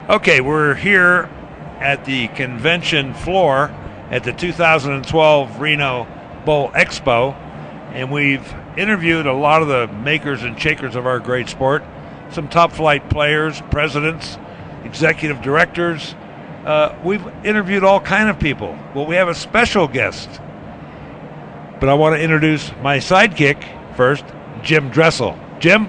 Okay, we're here at the convention floor at the 2012 Reno Bowl Expo, and we've interviewed a lot of the makers and shakers of our great sport, some top flight players, presidents, executive directors. We've interviewed all kind of people. Well, we have a special guest, but I want to introduce my sidekick first, Jim Dressel. Jim?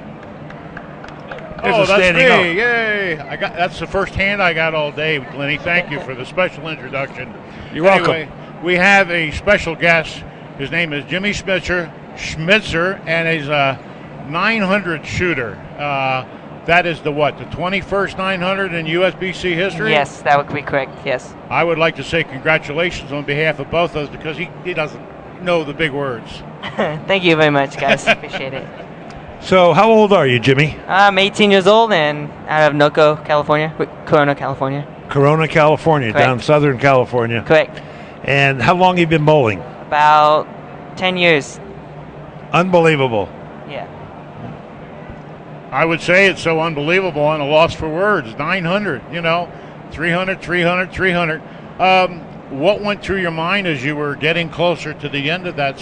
That's me. Yay. That's the first hand I got all day, Lenny. Thank you for the special introduction. You're welcome. Anyway, we have a special guest. His name is Jimmy Smitser, and he's a 900 shooter. That is the 21st 900 in USBC history? Yes, that would be correct, yes. I would like to say congratulations on behalf of both of us because he doesn't know the big words. Thank you very much, guys. Appreciate it. So how old are you, Jimmy? I'm 18 years old and out of Corona, California. Corona, California, Correct. down Southern California. Correct. And how long have you been bowling? About 10 years. Unbelievable. Yeah. I would say it's so unbelievable and a loss for words. 900, 300, 300, 300. What went through your mind as you were getting closer to the end of that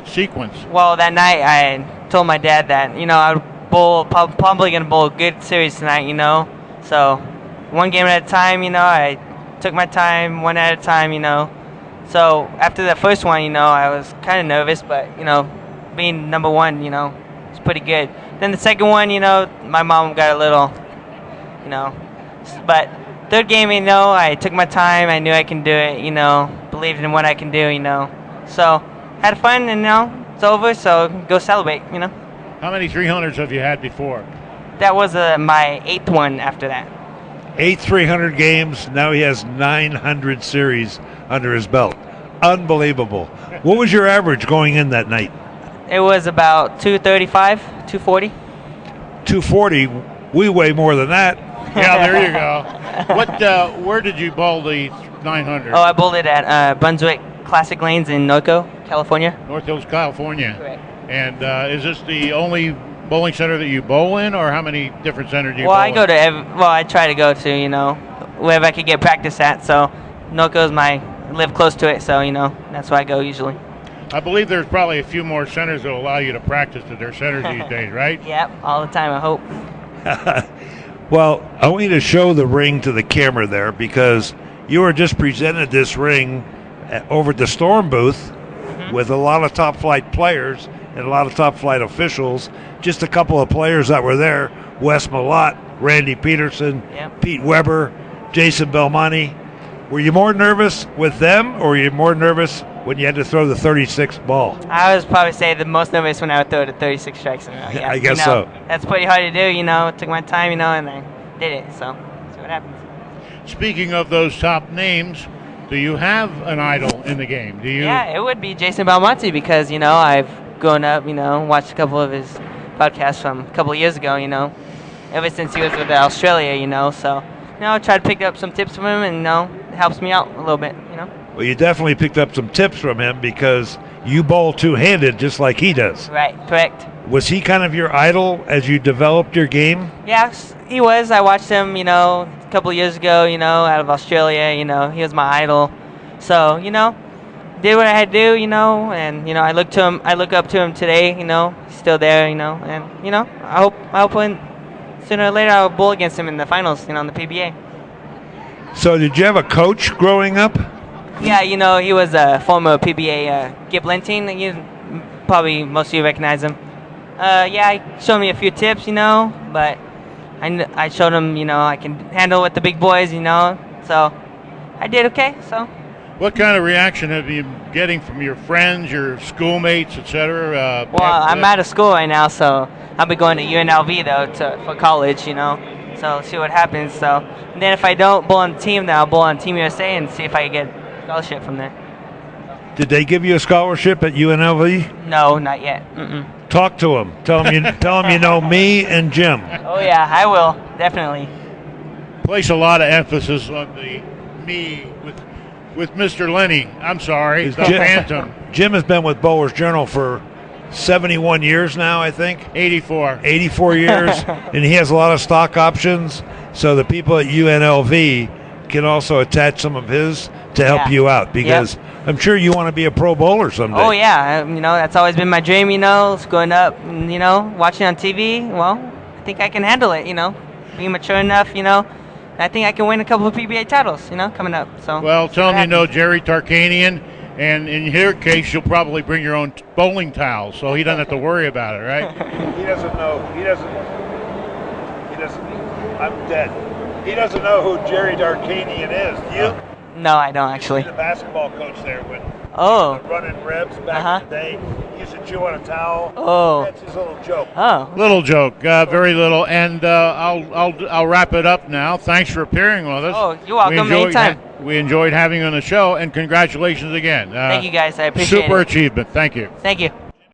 sequence? Well, that night I told my dad that, I would bowl, probably going to bowl a good series tonight, So one game at a time, I took my time, one at a time, So after that first one, I was kind of nervous, but, being number one, it's pretty good. Then the second one, my mom got a little, but third game, I took my time. I knew I can do it, believed in what I can do, So had fun, and now it's over, so go celebrate, How many 300s have you had before? That was my 8th one after that. 8 300 games. Now he has 900 series under his belt. Unbelievable. What was your average going in that night? It was about 235, 240. 240. We weigh more than that. Yeah, there you go. Where did you bowl the 900? Oh, I bowled it at Brunswick Classic Lanes in Norco, California. North Hills, California. Correct. And is this the only bowling center that you bowl in, or how many different centers do you bowl I go to I try to go to, wherever I could get practice at. So Norco's live close to it, so, that's where I go usually. I believe there's probably a few more centers that will allow you to practice at their centers these days, right? Yep, all the time, I hope. Well, I want you to show the ring to the camera there because you were just presented this ring over at the Storm booth with a lot of top flight players and a lot of top flight officials. Just a couple of players that were there: Wes Malott, Randy Peterson, Pete Weber, Jason Belmonte. Were you more nervous with them, or were you more nervous when you had to throw the 36th ball? I was probably say the most nervous when I would throw the 36 strikes in a row. Yeah, I guess so. That's pretty hard to do, Took my time, and I did it. So that's what happens. Speaking of those top names, do you have an idol in the game? Do you? Yeah, it would be Jason Belmonte because, I've grown up, watched a couple of his podcasts from a couple of years ago, ever since he was with Australia, so, I tried to pick up some tips from him and, it helps me out a little bit, Well, you definitely picked up some tips from him because you bowl two-handed just like he does. Right, correct. Was he kind of your idol as you developed your game? Yes, he was. I watched him, a couple of years ago, out of Australia, he was my idol. So, did what I had to do, and, I look up to him today, he's still there, and, I hope when sooner or later I'll bowl against him in the finals, in the PBA. So did you have a coach growing up? Yeah, he was a former PBA Gib Lenting. Probably most of you recognize him. He showed me a few tips, but I showed him, I can handle with the big boys, so I did okay, so. What kind of reaction have you been getting from your friends, your schoolmates, etc.? Well, I'm out of school right now, so I'll be going to UNLV, though, for college, so see what happens. So, and then if I don't bowl on the team, then I'll bowl on Team USA and see if I can get a scholarship from there. Did they give you a scholarship at UNLV? No, not yet. Talk to them. Tell them you know me and Jim. Oh yeah, I will definitely. Place a lot of emphasis on the me with Mr. Lenny. I'm sorry, the Phantom. Jim has been with Bowler's Journal for 71 years now, I think. 84. 84 years, and he has a lot of stock options. So the people at UNLV can also attach some of his to help you out, because I'm sure you want to be a Pro Bowler someday. Oh yeah, that's always been my dream. Growing up, watching on TV. Well, I think I can handle it. Being mature enough. I think I can win a couple of PBA titles. Coming up. So. Well, tell him you know Jerry Tarkanian. And in your case, you'll probably bring your own bowling towel, so he doesn't have to worry about it, right? He doesn't know. He doesn't. I'm dead. He doesn't know who Jerry Darkanian is. Do you? No, I don't actually. He's the basketball coach there when running ribs back in the day. He used to chew on a towel. Oh. That's his little joke. Oh. Little joke, very little. And I'll wrap it up now. Thanks for appearing with us. Oh, you're welcome. Anytime. We enjoyed having you on the show, and congratulations again. Thank you guys. I appreciate it. Super achievement. Thank you. Thank you.